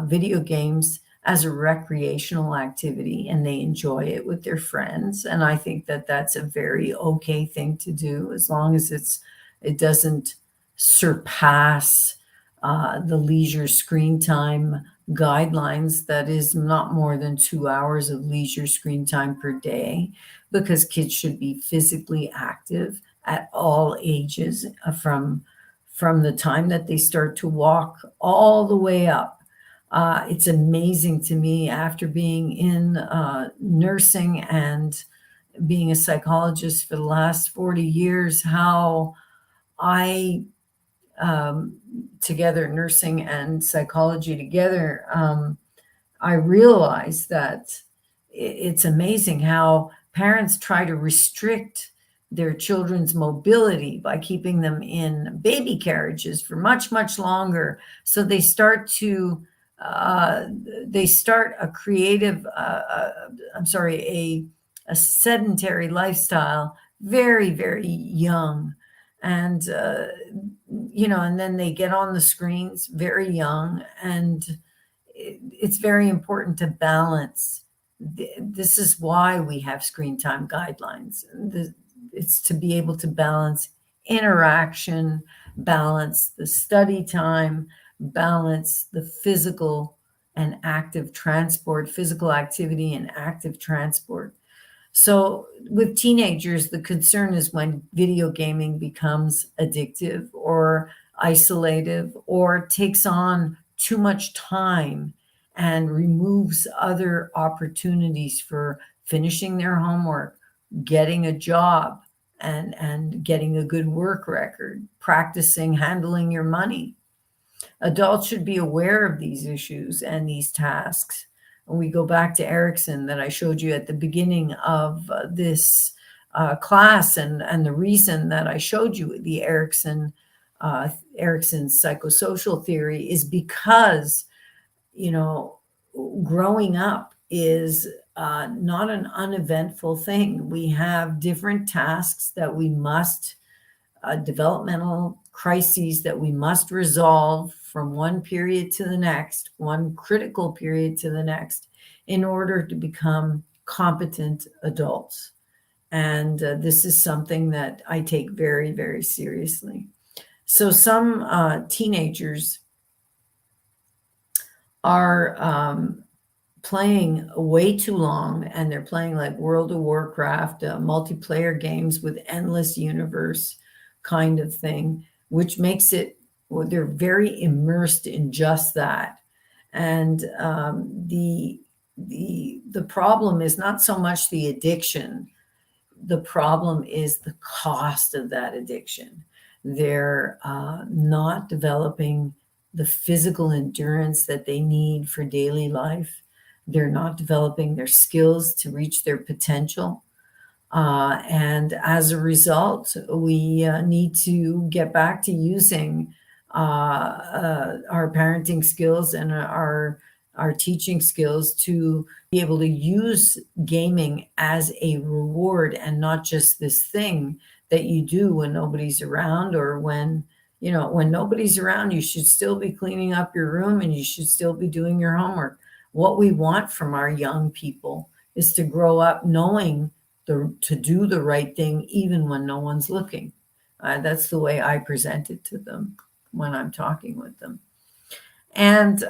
video games as a recreational activity, and they enjoy it with their friends. And I think that that's a very okay thing to do, as long as it doesn't surpass the leisure screen time guidelines, that is not more than 2 hours of leisure screen time per day, because kids should be physically active at all ages, from the time that they start to walk all the way up. It's amazing to me, after being in nursing and being a psychologist for the last 40 years, how together, nursing and psychology together, I realize that it's amazing how parents try to restrict their children's mobility by keeping them in baby carriages for much, much longer. So they start a creative, a sedentary lifestyle very, very young. And, and then they get on the screens very young. And it's very important to balance. This is why we have screen time guidelines. It's to be able to balance interaction, balance the study time, balance the physical and active transport, physical activity and active transport. So with teenagers, the concern is when video gaming becomes addictive or isolative, or takes on too much time and removes other opportunities for finishing their homework, getting a job, and getting a good work record, practicing handling your money. Adults should be aware of these issues and these tasks. And we go back to Erickson that I showed you at the beginning of this class, and the reason that I showed you the Erickson's psychosocial theory is because, growing up is not an uneventful thing. We have different tasks that we must, developmental crises that we must resolve from one period to the next, one critical period to the next, in order to become competent adults. And this is something that I take very, very seriously. So some teenagers are playing way too long, and they're playing like World of Warcraft, multiplayer games with endless universe kind of thing, which makes it, well, they're very immersed in just that. And the problem is not so much the addiction. The problem is the cost of that addiction. They're not developing the physical endurance that they need for daily life. They're not developing their skills to reach their potential. And as a result, we need to get back to using our parenting skills and our teaching skills to be able to use gaming as a reward, and not just this thing that you do when nobody's around, or when, you know, when nobody's around, you should still be cleaning up your room and you should still be doing your homework. What we want from our young people is to grow up knowing to do the right thing even when no one's looking. That's the way I present it to them when I'm talking with them. And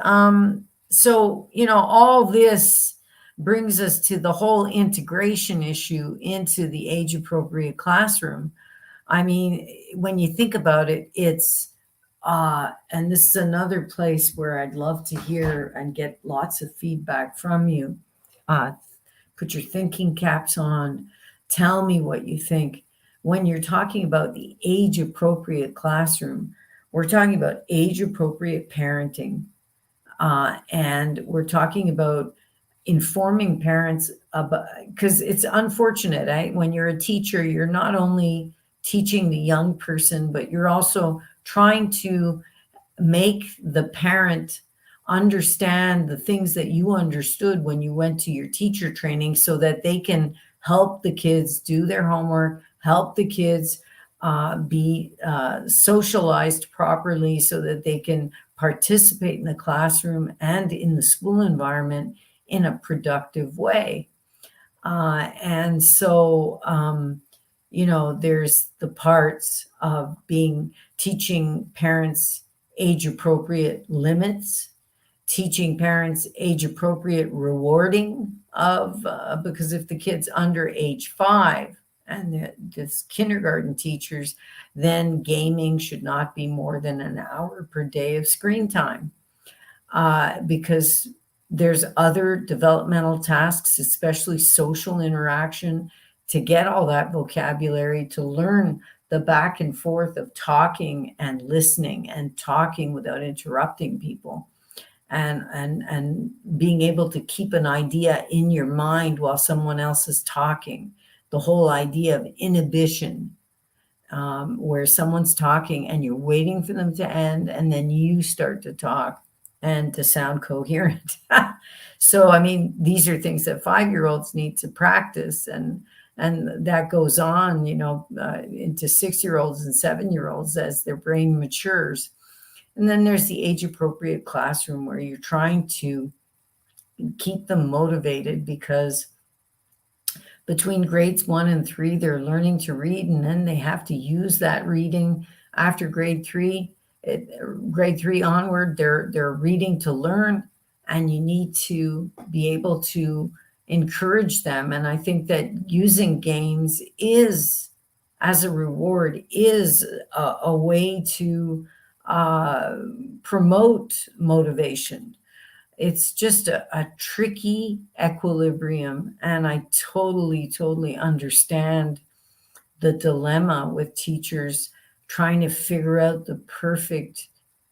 so, you know, all this brings us to the whole integration issue into the age appropriate classroom. I mean, when you think about it, it's, and this is another place where I'd love to hear and get lots of feedback from you. Put your thinking caps on. Tell me what you think. When you're talking about the age appropriate classroom, we're talking about age appropriate parenting. And we're talking about informing parents about, because it's unfortunate, eh? When you're a teacher, you're not only teaching the young person, but you're also trying to make the parent understand the things that you understood when you went to your teacher training, so that they can help the kids do their homework, help the kids be socialized properly, so that they can participate in the classroom and in the school environment in a productive way. And so, you know, there's the parts of teaching parents age appropriate limits, teaching parents age appropriate rewarding of, because if the kid's under age 5 and this kindergarten teachers, then gaming should not be more than an hour per day of screen time, because there's other developmental tasks, especially social interaction, to get all that vocabulary, to learn the back and forth of talking and listening and talking without interrupting people, and being able to keep an idea in your mind while someone else is talking. The whole idea of inhibition, where someone's talking and you're waiting for them to end, and then you start to talk and to sound coherent. So, I mean, these are things that 5-year-olds need to practice, and that goes on, you know, into 6-year-olds and 7-year-olds as their brain matures. And then there's the age appropriate classroom, where you're trying to keep them motivated, because between grades 1 and 3, they're learning to read, and then they have to use that reading after grade 3. Grade 3 onward, they're reading to learn, and you need to be able to encourage them. And I think that using games is, as a reward, is a way to promote motivation. It's just a tricky equilibrium, and I totally understand the dilemma with teachers trying to figure out the perfect,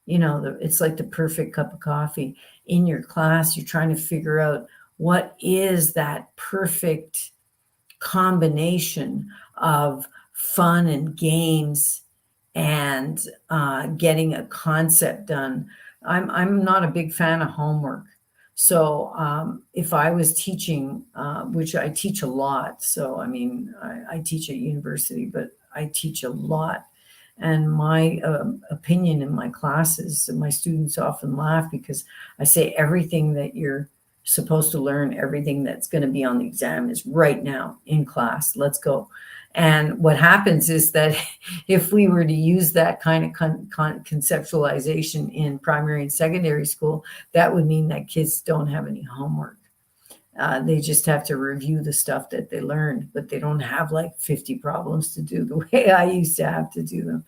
you know, it's like the perfect cup of coffee in your class. You're trying to figure out what is that perfect combination of fun and games and getting a concept done. I'm not a big fan of homework. So if I was teaching, which I teach a lot, so I mean, I teach at university, but I teach a lot. And my opinion in my classes, my students often laugh because I say everything that you're supposed to learn, everything that's going to be on the exam is right now in class. Let's go. And what happens is that if we were to use that kind of conceptualization in primary and secondary school, that would mean that kids don't have any homework. They just have to review the stuff that they learned, but they don't have like 50 problems to do the way I used to have to do them.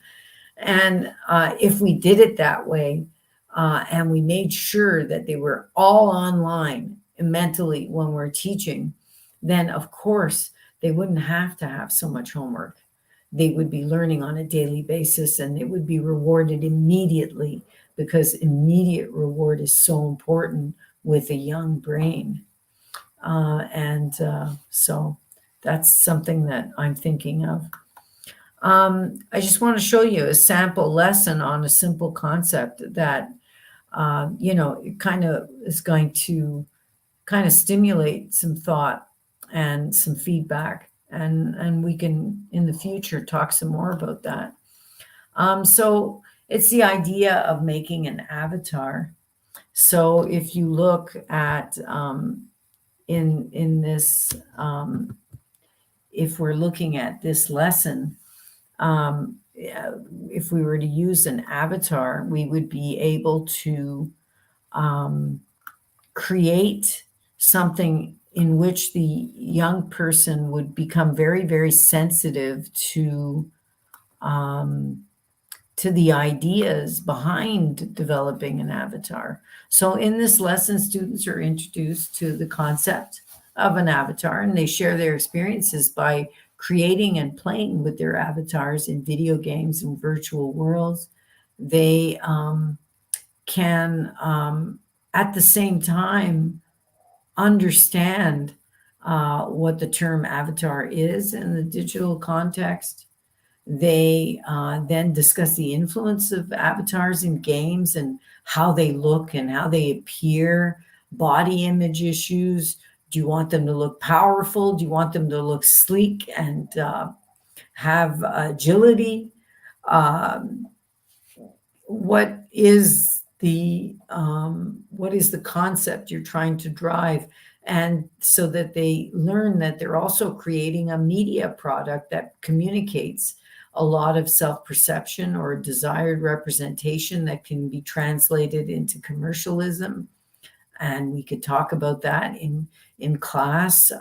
And if we did it that way, and we made sure that they were all online mentally when we're teaching, then of course they wouldn't have to have so much homework. They would be learning on a daily basis, and they would be rewarded immediately, because immediate reward is so important with a young brain. So that's something that I'm thinking of. I just want to show you a sample lesson on a simple concept that, it kind of is going to kind of stimulate some thought and some feedback. And we can, in the future, talk some more about that. So it's the idea of making an avatar. So if you look at in this, if we're looking at this lesson, if we were to use an avatar, we would be able to create something in which the young person would become very, very sensitive to the ideas behind developing an avatar. So in this lesson, students are introduced to the concept of an avatar, and they share their experiences by creating and playing with their avatars in video games and virtual worlds. They can, at the same time, understand what the term avatar is in the digital context. They then discuss the influence of avatars in games and how they look and how they appear, body image issues. Do you want them to look powerful? Do you want them to look sleek and have agility? What is the concept you're trying to drive? And so that they learn that they're also creating a media product that communicates a lot of self-perception or desired representation that can be translated into commercialism. And we could talk about that in class.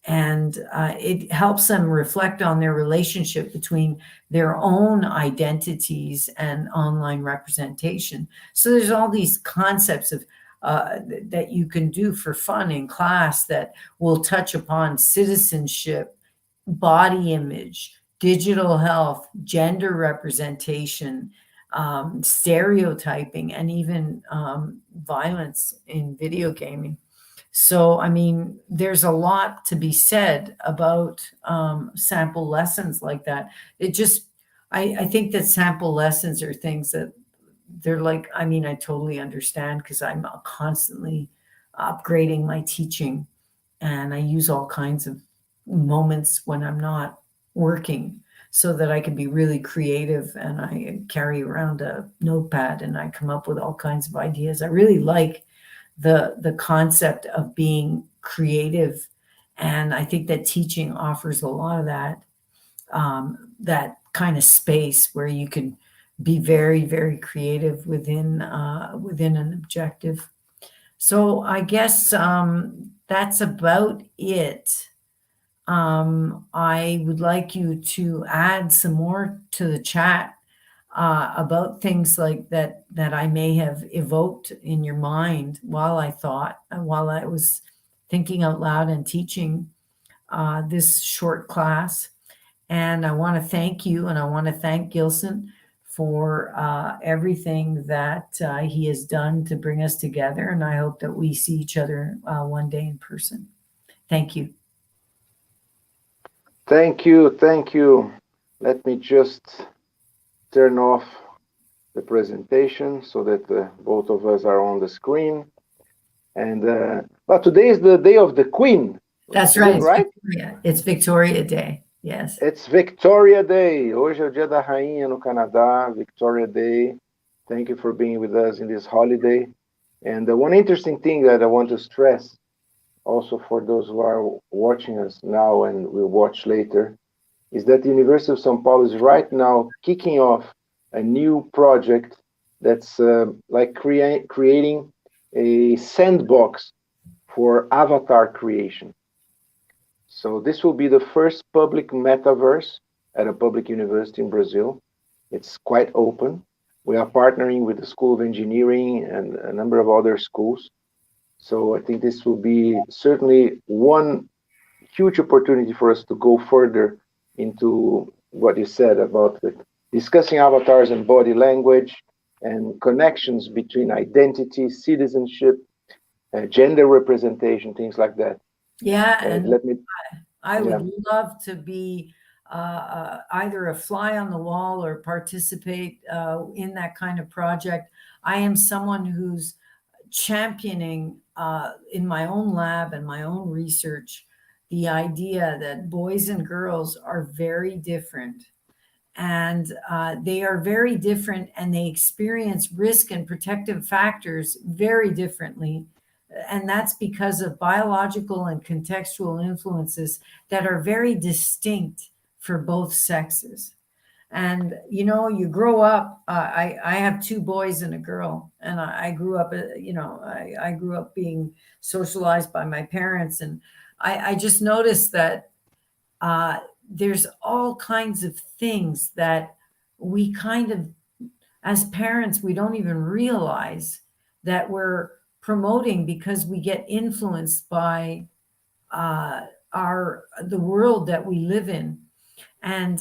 It helps them reflect on their relationship between their own identities and online representation. So there's all these concepts of that you can do for fun in class that will touch upon citizenship, body image, digital health, gender representation, stereotyping, and even violence in video gaming. So, I mean, there's a lot to be said about sample lessons like that. I think that sample lessons are things that they're like, I mean, I totally understand, because I'm constantly upgrading my teaching, and I use all kinds of moments when I'm not working so that I can be really creative, and I carry around a notepad and I come up with all kinds of ideas. I really like the concept of being creative, and I think that teaching offers a lot of that, that kind of space where you can be very, very creative within an objective. So I guess that's about it. I would like you to add some more to the chat about things like that I may have evoked in your mind while I was thinking out loud and teaching this short class. And I want to thank you, and I want to thank Gilson for everything that he has done to bring us together. And I hope that we see each other one day in person. Thank you. Thank you. Thank you. Let me just turn off the presentation so that both of us are on the screen. And well, today is the day of the Queen. That's right. Right? It's Victoria Day. Yes. It's Victoria Day. Hoje é o dia da rainha no Canadá, Victoria Day. Thank you for being with us in this holiday. And one interesting thing that I want to stress, also for those who are watching us now and will watch later, is that the University of São Paulo is right now kicking off a new project that's like creating a sandbox for avatar creation. So this will be the first public metaverse at a public university in Brazil. It's quite open. We are partnering with the School of Engineering and a number of other schools. So I think this will be certainly one huge opportunity for us to go further into what you said about discussing avatars and body language and connections between identity, citizenship, gender representation, things like that. Yeah, and I would love to be either a fly on the wall or participate in that kind of project. I am someone who's championing in my own lab and my own research the idea that boys and girls are very different. And they are very different, and they experience risk and protective factors very differently. And that's because of biological and contextual influences that are very distinct for both sexes. And, you know, you grow up, I have two boys and a girl, and I grew up, you know, I grew up being socialized by my parents. And I just noticed that there's all kinds of things that we kind of, as parents, we don't even realize that we're promoting because we get influenced by the world that we live in. And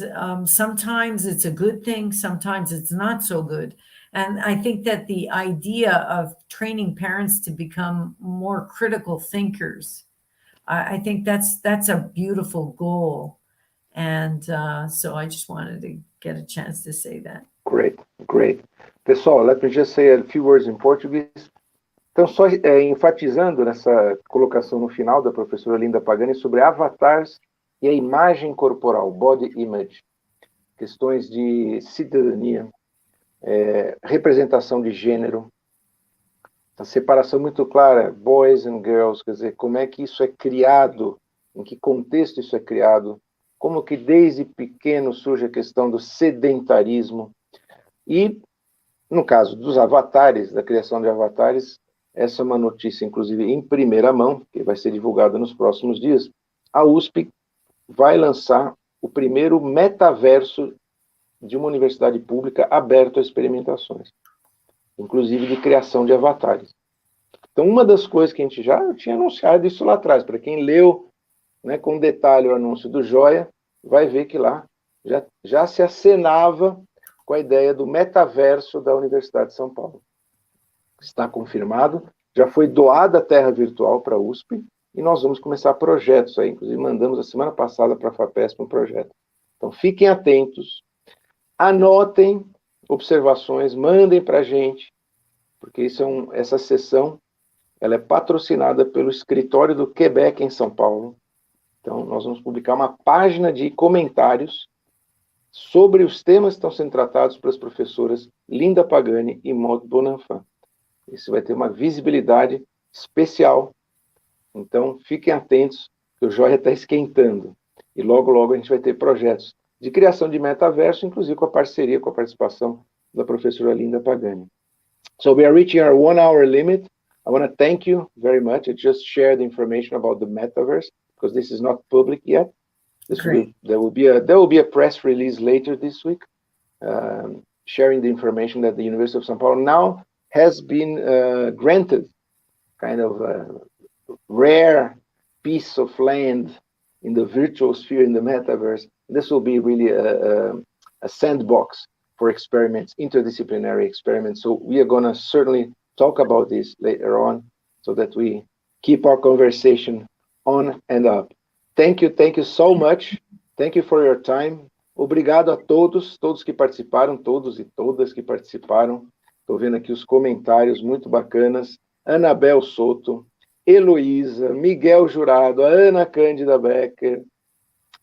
sometimes it's a good thing, sometimes it's not so good. And I think that the idea of training parents to become more critical thinkers, I think that's a beautiful goal. And so I just wanted to get a chance to say that. Great, great. Pessoal, let me just say a few words in Portuguese. Então, só enfatizando nessa colocação no final da professora Linda Pagani sobre avatares e a imagem corporal, body image, questões de cidadania, representação de gênero, a separação muito clara, boys and girls, quer dizer, como é que isso é criado, em que contexto isso é criado, como que desde pequeno surge a questão do sedentarismo, e, no caso dos avatares, da criação de avatares, essa é uma notícia, inclusive, em primeira mão, que vai ser divulgada nos próximos dias. A USP vai lançar o primeiro metaverso de uma universidade pública aberto a experimentações, inclusive de criação de avatares. Então, uma das coisas que a gente já tinha anunciado isso lá atrás, para quem leu, né, com detalhe o anúncio do Joia, vai ver que lá já se acenava com a ideia do metaverso da Universidade de São Paulo. Está confirmado, já foi doada a terra virtual para a USP, e nós vamos começar projetos aí, inclusive mandamos a semana passada para a FAPESP um projeto. Então fiquem atentos, anotem observações, mandem para a gente, porque essa sessão ela é patrocinada pelo escritório do Quebec em São Paulo. Então nós vamos publicar uma página de comentários sobre os temas que estão sendo tratados pelas professoras Linda Pagani e Maud Bonenfant. Isso vai ter uma visibilidade especial. Então, fiquem atentos, que o Joia está esquentando. E logo, logo a gente vai ter projetos de criação de metaverso, inclusive com a parceria, com a participação da professora Linda Pagani. So we are reaching our 1 hour limit. I want to thank you very much. I just shared information about the metaverse, because this is not public yet. There will be a press release later this week, sharing the information that the University of São Paulo now has been granted kind of a rare piece of land in the virtual sphere, in the metaverse. This will be really a sandbox for experiments, interdisciplinary experiments. So we are going to certainly talk about this later on so that we keep our conversation on and up. Thank you so much. Thank you for your time. Obrigado a todos que participaram, todos e todas que participaram. Estou vendo aqui os comentários muito bacanas. Anabel Soto, Heloísa, Miguel Jurado, a Ana Cândida Becker.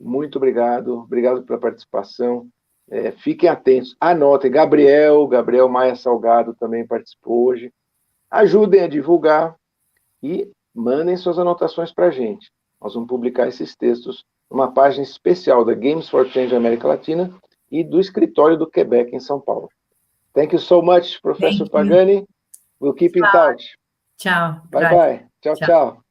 Muito obrigado. Obrigado pela participação. Fiquem atentos. Anotem. Gabriel Maia Salgado também participou hoje. Ajudem a divulgar e mandem suas anotações para a gente. Nós vamos publicar esses textos numa página especial da Games for Change América Latina e do escritório do Quebec em São Paulo. Thank you so much, Professor Pagani. We'll keep in touch. Tchau. Bye-bye. Tchau, tchau.